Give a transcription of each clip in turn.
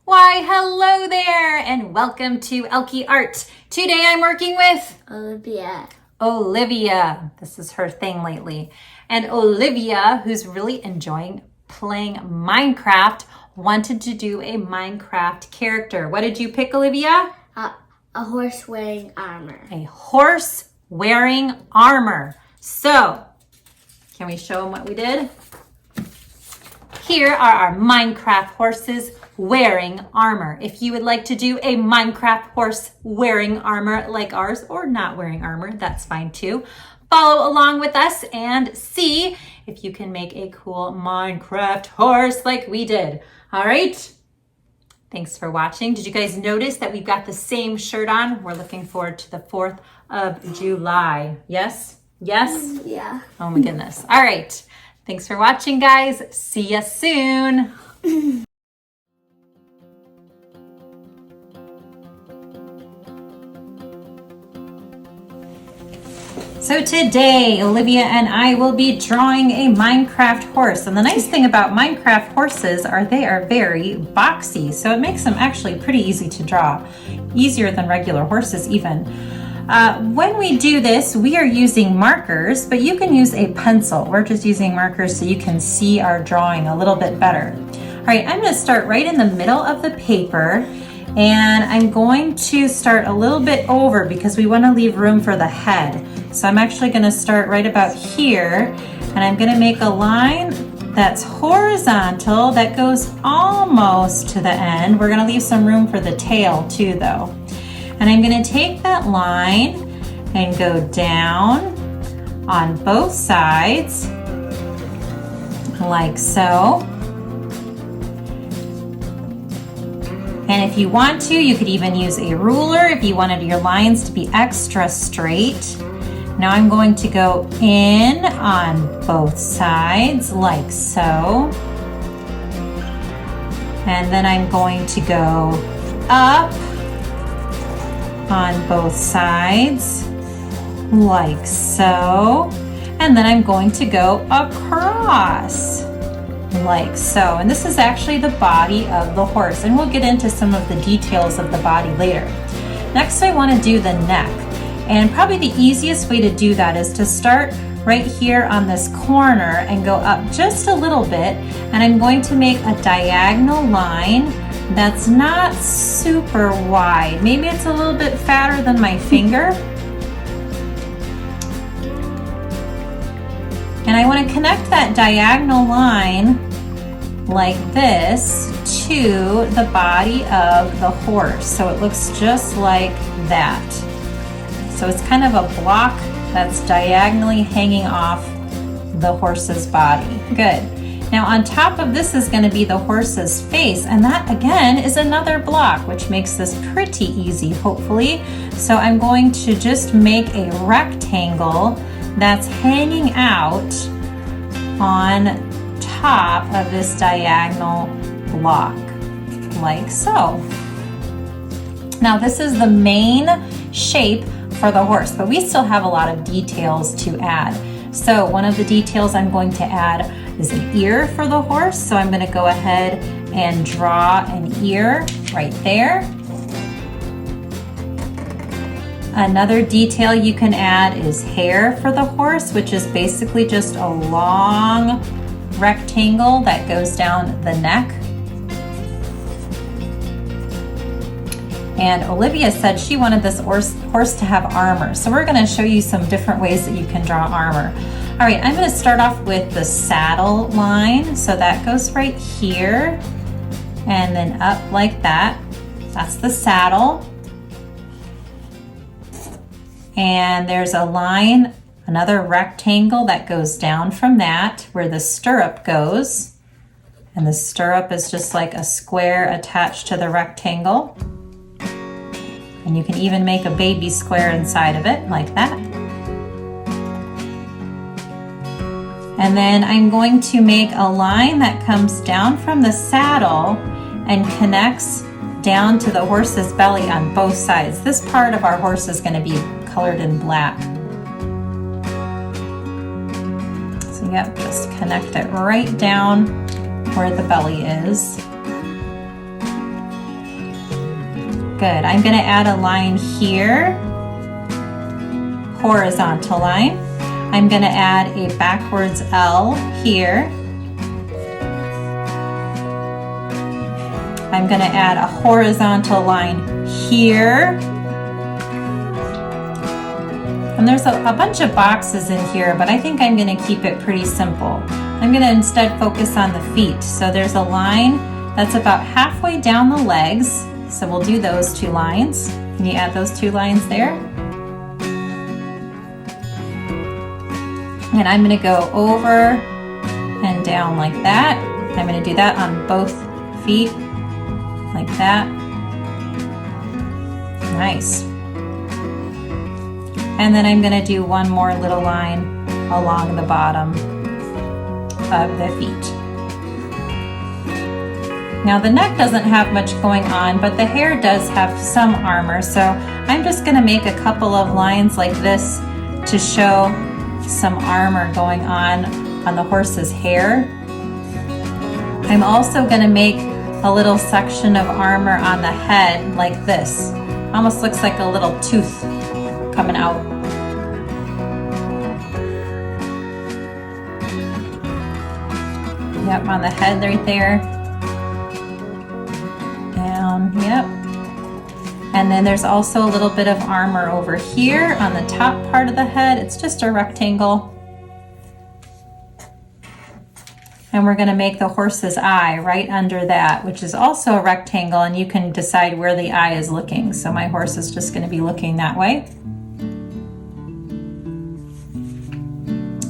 Why, hello there, and welcome to Elke Art. Today I'm working with Olivia. This is her thing lately. And Olivia, who's really enjoying playing Minecraft, wanted to do a Minecraft character. What did you pick, Olivia? A horse wearing armor. A horse wearing armor. So, can we show them what we did? Here are our Minecraft horses wearing armor. If you would like to do a Minecraft horse wearing armor like ours, or not wearing armor, that's fine too. Follow along with us and see if you can make a cool Minecraft horse like we did. All right. Thanks for watching. Did you guys notice that we've got the same shirt on? We're looking forward to the 4th of July. Yes? Yes? Yeah. Oh my goodness. All right. Thanks for watching, guys. See ya soon. So today, Olivia and I will be drawing a Minecraft horse. And the nice thing about Minecraft horses are they are very boxy. So it makes them actually pretty easy to draw. Easier than regular horses even. When we do this, we are using markers, but you can use a pencil. We're just using markers so you can see our drawing a little bit better. All right, I'm going to start right in the middle of the paper. And I'm going to start a little bit over because we want to leave room for the head. So I'm actually going to start right about here, and I'm going to make a line that's horizontal that goes almost to the end. We're going to leave some room for the tail too though. And I'm going to take that line and go down on both sides like so. And if you want to, you could even use a ruler if you wanted your lines to be extra straight. Now I'm going to go in on both sides like so. And then I'm going to go up on both sides like so. And then I'm going to go across like so. And this is actually the body of the horse, and we'll get into some of the details of the body later. Next, I want to do the neck, and probably the easiest way to do that is to start right here on this corner and go up just a little bit, and I'm going to make a diagonal line that's not super wide. Maybe it's a little bit fatter than my finger. And I want to connect that diagonal line like this to the body of the horse. So it looks just like that. So it's kind of a block that's diagonally hanging off the horse's body. Good. Now on top of this is going to be the horse's face, and that again is another block, which makes this pretty easy, hopefully. So I'm going to just make a rectangle that's hanging out on top of this diagonal block, like so. Now this is the main shape for the horse, but we still have a lot of details to add. So one of the details I'm going to add is an ear for the horse. So I'm going to go ahead and draw an ear right there. Another detail you can add is hair for the horse, which is basically just a long rectangle that goes down the neck. And Olivia said she wanted this horse to have armor. So we're going to show you some different ways that you can draw armor. All right, I'm going to start off with the saddle line. So that goes right here and then up like that. That's the saddle. And there's a line, another rectangle that goes down from that where the stirrup goes. And the stirrup is just like a square attached to the rectangle. And you can even make a baby square inside of it like that. And then I'm going to make a line that comes down from the saddle and connects down to the horse's belly on both sides. This part of our horse is going to be colored in black. So yep, just connect it right down where the belly is. Good. I'm going to add a line here, horizontal line. I'm going to add a backwards L here. I'm going to add a horizontal line here. And there's a bunch of boxes in here, but I think I'm going to keep it pretty simple. I'm going to instead focus on the feet. So there's a line that's about halfway down the legs. So we'll do those 2 lines. Can you add those 2 lines there? And I'm going to go over and down like that. I'm going to do that on both feet, like that. Nice. And then I'm going to do one more little line along the bottom of the feet. Now the neck doesn't have much going on, but the hair does have some armor. So I'm just going to make a couple of lines like this to show some armor going on the horse's hair. I'm also going to make a little section of armor on the head like this. Almost looks like a little tooth coming out. Yep, on the head right there. Down, yep. And then there's also a little bit of armor over here on the top part of the head. It's just a rectangle. And we're going to make the horse's eye right under that, which is also a rectangle, and you can decide where the eye is looking. So my horse is just going to be looking that way.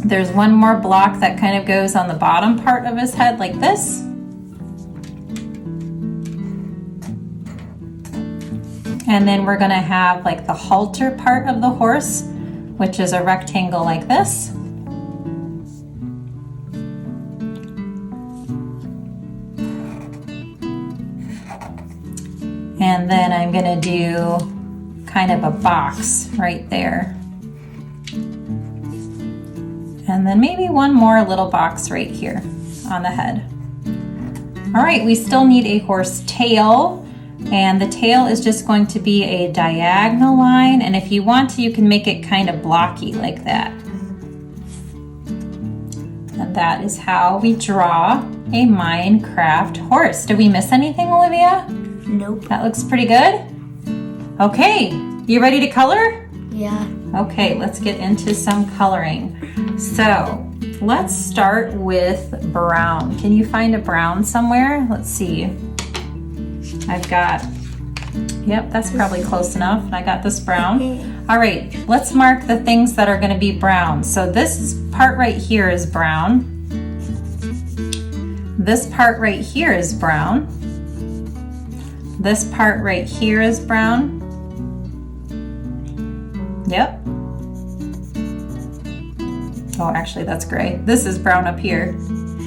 There's one more block that kind of goes on the bottom part of his head like this. And then we're going to have like the halter part of the horse, which is a rectangle like this. And then I'm going to do kind of a box right there. And then maybe one more little box right here on the head. All right, we still need a horse tail, and the tail is just going to be a diagonal line, and if you want to, you can make it kind of blocky like that. And that is how we draw a Minecraft horse. Did we miss anything, Olivia? Nope. That looks pretty good. Okay, you ready to color? Yeah. Okay, let's get into some coloring. So let's start with brown. Can you find a brown somewhere? Let's see. I've got, yep, that's probably close enough. I got this brown. All right, let's mark the things that are going to be brown. So this part right here is brown. This part right here is brown. This part right here is brown. Yep. Oh, actually that's gray. This is brown up here.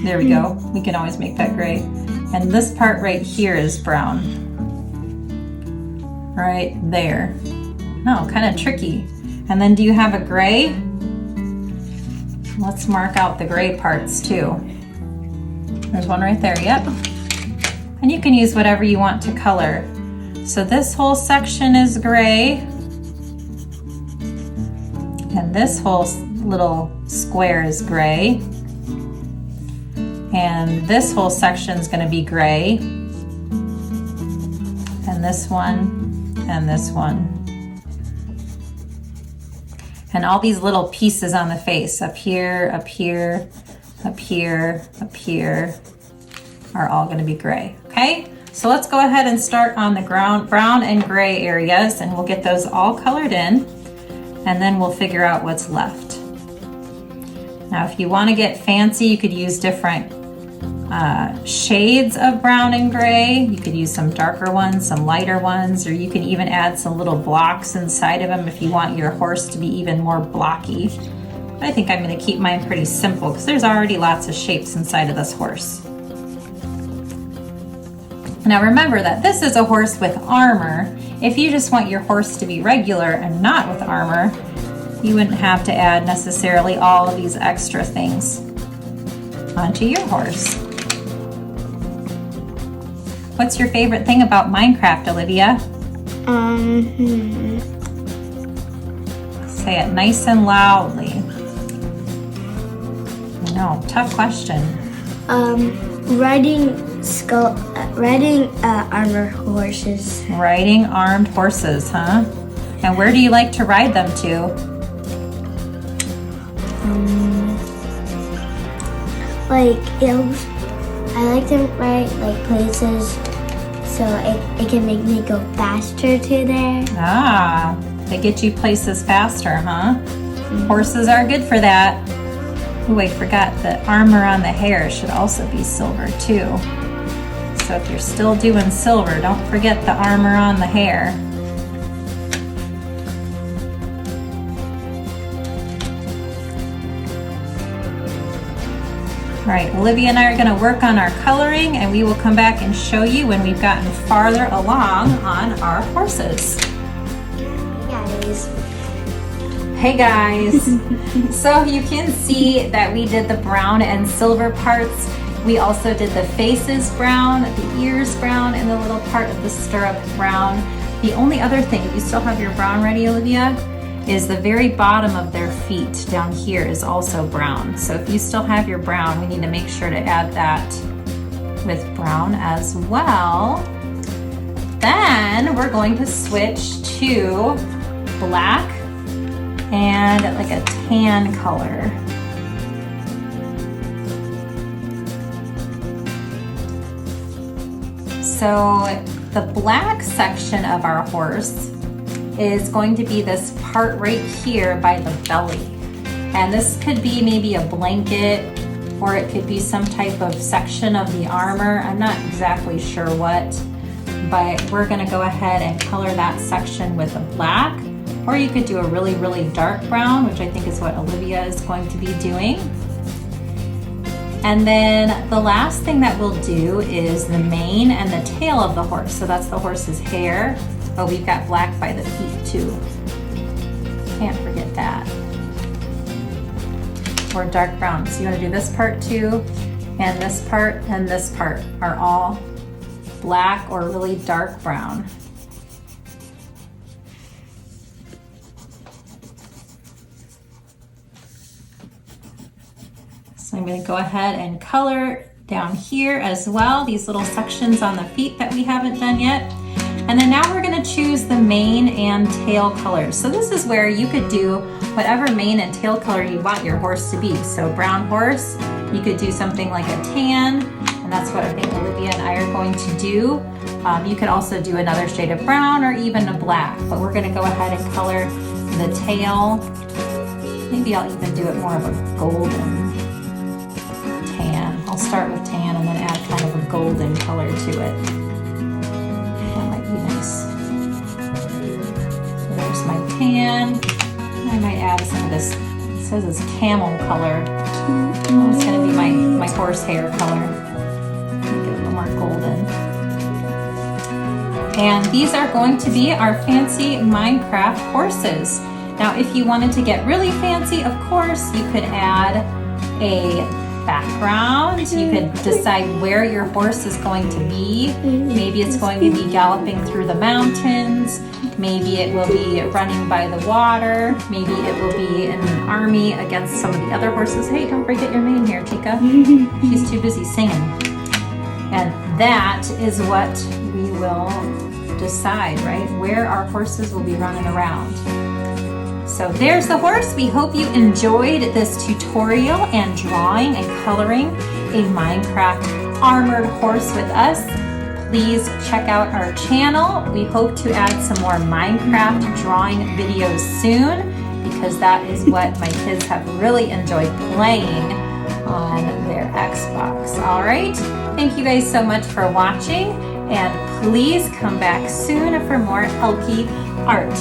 There we go. We can always make that gray. And this part right here is brown. Right there. Oh, kind of tricky. And then do you have a gray? Let's mark out the gray parts too. There's one right there, yep. And you can use whatever you want to color. So this whole section is gray. And this whole little square is gray. And this whole section is going to be gray. And this one, and this one. And all these little pieces on the face, up here, up here, up here, up here, are all going to be gray. Okay, so let's go ahead and start on the brown and gray areas, and we'll get those all colored in, and then we'll figure out what's left. Now, if you want to get fancy, you could use different shades of brown and gray. You could use some darker ones, some lighter ones, or you can even add some little blocks inside of them if you want your horse to be even more blocky. But I think I'm going to keep mine pretty simple because there's already lots of shapes inside of this horse. Now remember that this is a horse with armor. If you just want your horse to be regular and not with armor, you wouldn't have to add necessarily all of these extra things onto your horse. What's your favorite thing about Minecraft, Olivia? Say it nice and loudly. No, tough question. Riding armored horses. Riding armed horses, huh? And where do you like to ride them to? Like hills. I like to ride like places so it can make me go faster to there. Ah, they get you places faster, huh? Horses are good for that. Oh, I forgot the armor on the hair should also be silver too. So if you're still doing silver, don't forget the armor on the hair. All right, Olivia and I are going to work on our coloring, and we will come back and show you when we've gotten farther along on our horses. Guys. Hey guys! So you can see that we did the brown and silver parts. We also did the faces brown, the ears brown, and the little part of the stirrup brown. The only other thing, you still have your brown ready, Olivia? Is the very bottom of their feet down here is also brown. So if you still have your brown, we need to make sure to add that with brown as well. Then we're going to switch to black and like a tan color. So the black section of our horse is going to be this part right here by the belly. And this could be maybe a blanket, or it could be some type of section of the armor. I'm not exactly sure what, but we're gonna go ahead and color that section with a black, or you could do a really, really dark brown, which I think is what Olivia is going to be doing. And then the last thing that we'll do is the mane and the tail of the horse. So that's the horse's hair. Oh, we've got black by the feet too. Can't forget that. Or dark brown. So you want to do this part too, and this part are all black or really dark brown. So I'm going to go ahead and color down here as well, these little sections on the feet that we haven't done yet. And then now we're going to choose the mane and tail colors. So this is where you could do whatever mane and tail color you want your horse to be. So brown horse, you could do something like a tan, and that's what I think Olivia and I are going to do. You could also do another shade of brown or even a black, but we're going to go ahead and color the tail. Maybe I'll even do it more of a golden tan. I'll start with tan and then add kind of a golden color to it. Nice. So there's my tan. I might add some of this. It says it's camel color. Oh, it's going to be my horse hair color. Make it a little more golden. And these are going to be our fancy Minecraft horses. Now, if you wanted to get really fancy, of course, you could add a background. You could decide where your horse is going to be. Maybe it's going to be galloping through the mountains. Maybe it will be running by the water. Maybe it will be in an army against some of the other horses. Hey, don't forget your mane here, Chica. She's too busy singing. And that is what we will decide, right? Where our horses will be running around. So there's the horse. We hope you enjoyed this tutorial and drawing and coloring a Minecraft armored horse with us. Please check out our channel. We hope to add some more Minecraft drawing videos soon, because that is what my kids have really enjoyed playing on their Xbox. All right, thank you guys so much for watching, and please come back soon for more Elkie art.